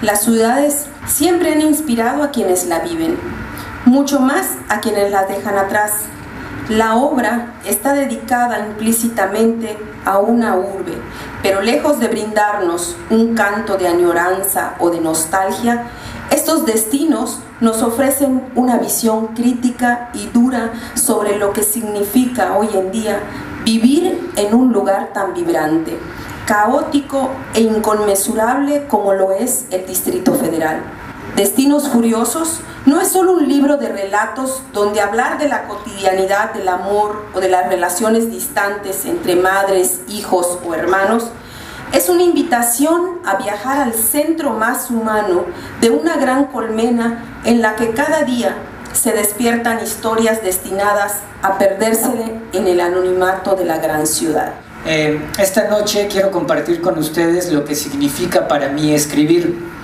Las ciudades siempre han inspirado a quienes la viven, mucho más a quienes las dejan atrás. La obra está dedicada implícitamente a una urbe, pero lejos de brindarnos un canto de añoranza o de nostalgia, estos destinos nos ofrecen una visión crítica y dura sobre lo que significa hoy en día vivir en un lugar tan vibrante, caótico e inconmensurable como lo es el Distrito Federal. Destinos Furiosos no es solo un libro de relatos donde hablar de la cotidianidad del amor o de las relaciones distantes entre madres, hijos o hermanos. Es una invitación a viajar al centro más humano de una gran colmena en la que cada día se despiertan historias destinadas a perderse en el anonimato de la gran ciudad. Esta noche quiero compartir con ustedes lo que significa para mí escribir.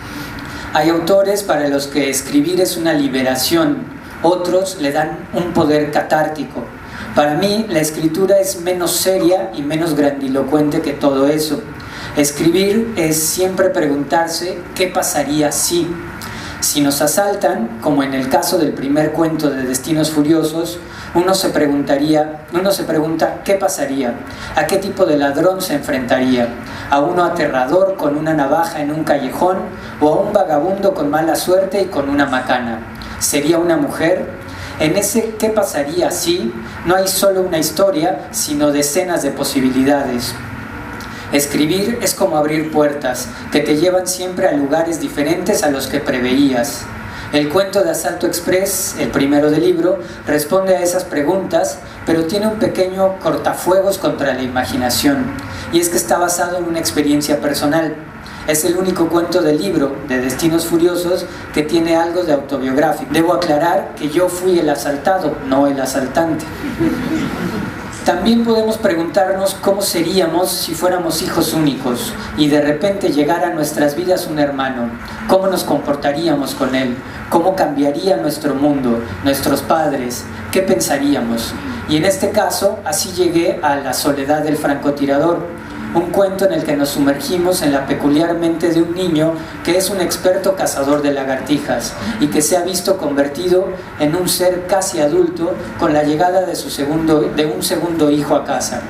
Hay autores para los que escribir es una liberación, otros le dan un poder catártico. Para mí, la escritura es menos seria y menos grandilocuente que todo eso. Escribir es siempre preguntarse qué pasaría si. Si nos asaltan, como en el caso del primer cuento de Destinos Furiosos, uno se pregunta qué pasaría, a qué tipo de ladrón se enfrentaría, a uno aterrador con una navaja en un callejón o a un vagabundo con mala suerte y con una macana. ¿Sería una mujer? En ese ¿qué pasaría si? No hay solo una historia, sino decenas de posibilidades. Escribir es como abrir puertas que te llevan siempre a lugares diferentes a los que preveías. El cuento de Asalto Express, el primero del libro, responde a esas preguntas, pero tiene un pequeño cortafuegos contra la imaginación, y es que está basado en una experiencia personal. Es el único cuento del libro de Destinos Furiosos que tiene algo de autobiográfico. Debo aclarar que yo fui el asaltado, no el asaltante. También podemos preguntarnos cómo seríamos si fuéramos hijos únicos y de repente llegara a nuestras vidas un hermano. ¿Cómo nos comportaríamos con él? ¿Cómo cambiaría nuestro mundo, nuestros padres? ¿Qué pensaríamos? Y en este caso, así llegué a La soledad del francotirador, un cuento en el que nos sumergimos en la peculiar mente de un niño que es un experto cazador de lagartijas y que se ha visto convertido en un ser casi adulto con la llegada de un segundo hijo a casa.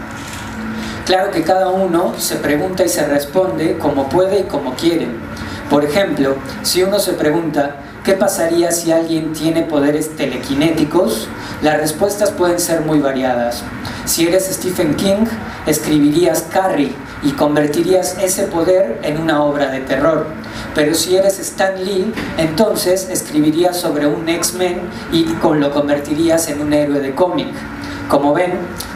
Claro que cada uno se pregunta y se responde como puede y como quiere. Por ejemplo, si uno se pregunta ¿qué pasaría si alguien tiene poderes telequinéticos? Las respuestas pueden ser muy variadas. Si eres Stephen King, escribirías Carrie y convertirías ese poder en una obra de terror. Pero si eres Stan Lee, entonces escribirías sobre un X-Men y lo convertirías en un héroe de cómic. Como ven,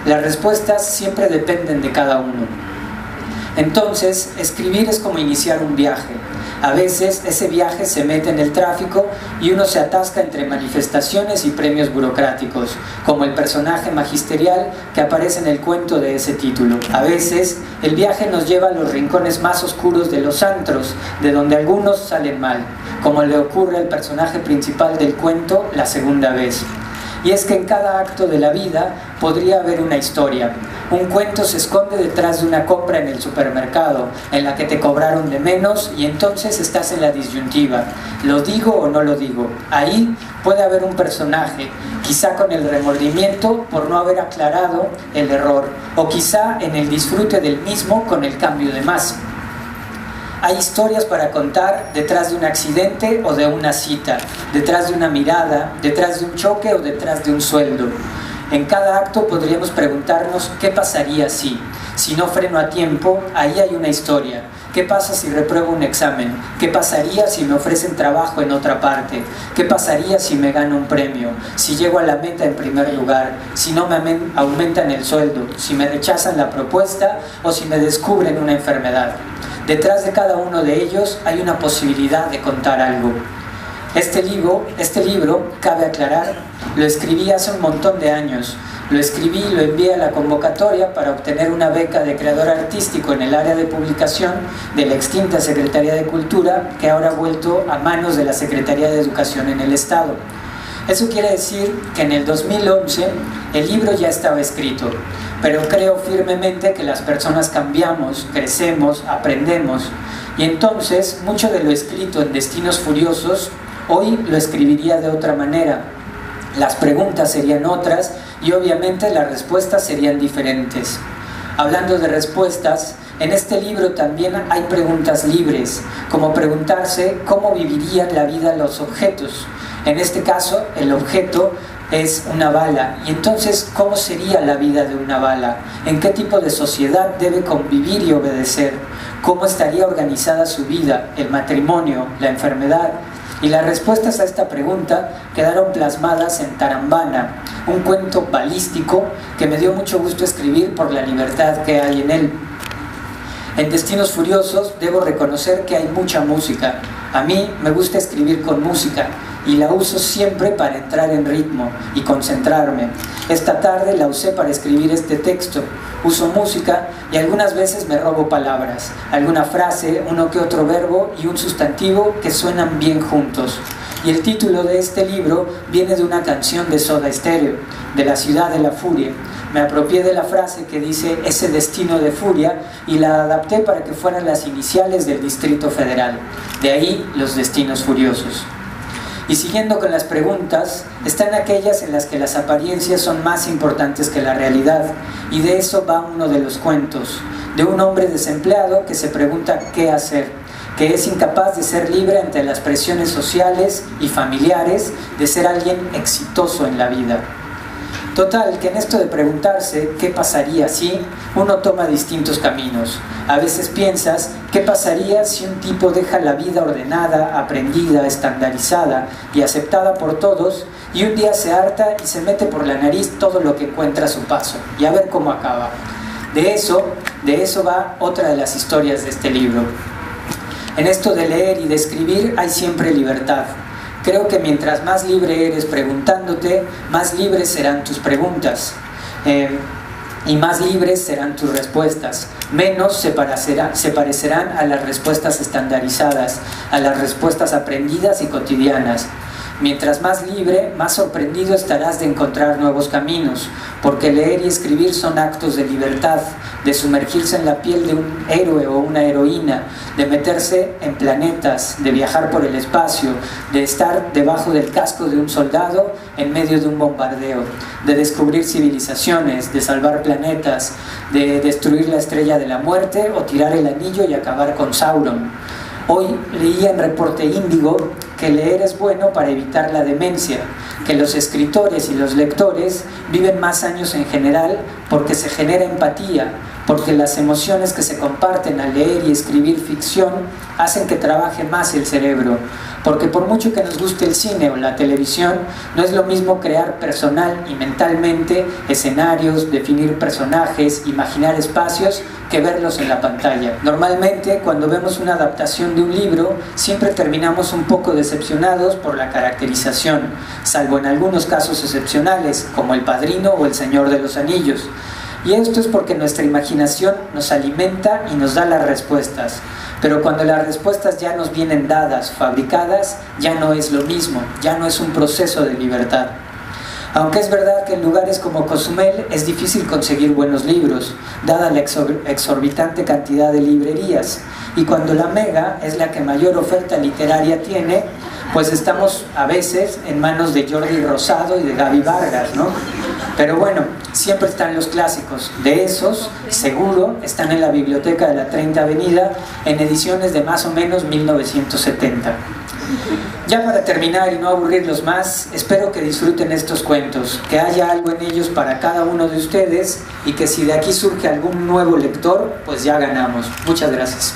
las respuestas siempre dependen de cada uno. Entonces, escribir es como iniciar un viaje. A veces ese viaje se mete en el tráfico y uno se atasca entre manifestaciones y premios burocráticos, como el personaje magisterial que aparece en el cuento de ese título. A veces el viaje nos lleva a los rincones más oscuros de los antros, de donde algunos salen mal, como le ocurre al personaje principal del cuento la segunda vez. Y es que en cada acto de la vida podría haber una historia. Un cuento se esconde detrás de una compra en el supermercado, en la que te cobraron de menos y entonces estás en la disyuntiva. ¿Lo digo o no lo digo? Ahí puede haber un personaje, quizá con el remordimiento por no haber aclarado el error, o quizá en el disfrute del mismo con el cambio de más. Hay historias para contar detrás de un accidente o de una cita, detrás de una mirada, detrás de un choque o detrás de un sueldo. En cada acto podríamos preguntarnos qué pasaría si no freno a tiempo, ahí hay una historia. ¿Qué pasa si repruebo un examen? ¿Qué pasaría si me ofrecen trabajo en otra parte? ¿Qué pasaría si me gano un premio? Si llego a la meta en primer lugar, si no me aumentan el sueldo, si me rechazan la propuesta o si me descubren una enfermedad. Detrás de cada uno de ellos hay una posibilidad de contar algo. Este libro, cabe aclarar, lo escribí hace un montón de años. Lo escribí y lo envié a la convocatoria para obtener una beca de creador artístico en el área de publicación de la extinta Secretaría de Cultura, que ahora ha vuelto a manos de la Secretaría de Educación en el Estado. Eso quiere decir que en el 2011 el libro ya estaba escrito, pero creo firmemente que las personas cambiamos, crecemos, aprendemos, Y entonces, mucho de lo escrito en Destinos Furiosos, hoy lo escribiría de otra manera. Las preguntas serían otras y obviamente las respuestas serían diferentes. Hablando de respuestas, en este libro también hay preguntas libres, como preguntarse cómo vivirían la vida los objetos. En este caso, el objeto es una bala. Y entonces, ¿cómo sería la vida de una bala? ¿En qué tipo de sociedad debe convivir y obedecer? ¿Cómo estaría organizada su vida, el matrimonio, la enfermedad? Y las respuestas a esta pregunta quedaron plasmadas en Tarambana, un cuento balístico que me dio mucho gusto escribir por la libertad que hay en él. En Destinos Furiosos debo reconocer que hay mucha música. A mí me gusta escribir con música y la uso siempre para entrar en ritmo y concentrarme. Esta tarde la usé para escribir este texto. Uso música y algunas veces me robo palabras, alguna frase, uno que otro verbo y un sustantivo que suenan bien juntos. Y el título de este libro viene de una canción de Soda Stereo, de La Ciudad de la Furia. Me apropié de la frase que dice ese destino de furia y la adapté para que fueran las iniciales del Distrito Federal. De ahí los destinos furiosos. Y siguiendo con las preguntas, están aquellas en las que las apariencias son más importantes que la realidad, y de eso va uno de los cuentos, de un hombre desempleado que se pregunta qué hacer, que es incapaz de ser libre ante las presiones sociales y familiares de ser alguien exitoso en la vida. Total, que en esto de preguntarse qué pasaría si, uno toma distintos caminos. A veces piensas, ¿qué pasaría si un tipo deja la vida ordenada, aprendida, estandarizada y aceptada por todos, y un día se harta y se mete por la nariz todo lo que encuentra a su paso, y a ver cómo acaba? De eso va otra de las historias de este libro. En esto de leer y de escribir hay siempre libertad. Creo que mientras más libre eres preguntándote, más libres serán tus preguntas y más libres serán tus respuestas. Menos se parecerán a las respuestas estandarizadas, a las respuestas aprendidas y cotidianas. Mientras más libre, más sorprendido estarás de encontrar nuevos caminos, porque leer y escribir son actos de libertad, de sumergirse en la piel de un héroe o una heroína, de meterse en planetas, de viajar por el espacio, de estar debajo del casco de un soldado en medio de un bombardeo, de descubrir civilizaciones, de salvar planetas, de destruir la estrella de la muerte o tirar el anillo y acabar con Sauron. Hoy leía en Reporte Índigo que leer es bueno para evitar la demencia, que los escritores y los lectores viven más años en general porque se genera empatía, porque las emociones que se comparten al leer y escribir ficción hacen que trabaje más el cerebro, porque por mucho que nos guste el cine o la televisión, no es lo mismo crear personal y mentalmente escenarios, definir personajes, imaginar espacios, que verlos en la pantalla. Normalmente, cuando vemos una adaptación de un libro, siempre terminamos un poco decepcionados por la caracterización, salvo en algunos casos excepcionales, como El Padrino o El Señor de los Anillos. Y esto es porque nuestra imaginación nos alimenta y nos da las respuestas. Pero cuando las respuestas ya nos vienen dadas, fabricadas, ya no es lo mismo, ya no es un proceso de libertad. Aunque es verdad que en lugares como Cozumel es difícil conseguir buenos libros, dada la exorbitante cantidad de librerías, y cuando la Mega es la que mayor oferta literaria tiene, pues estamos a veces en manos de Jordi Rosado y de Gaby Vargas, ¿no? Pero bueno, siempre están los clásicos. De esos, seguro, están en la biblioteca de la 30 Avenida en ediciones de más o menos 1970. Ya para terminar y no aburrirlos más, espero que disfruten estos cuentos, que haya algo en ellos para cada uno de ustedes y que si de aquí surge algún nuevo lector, pues ya ganamos. Muchas gracias.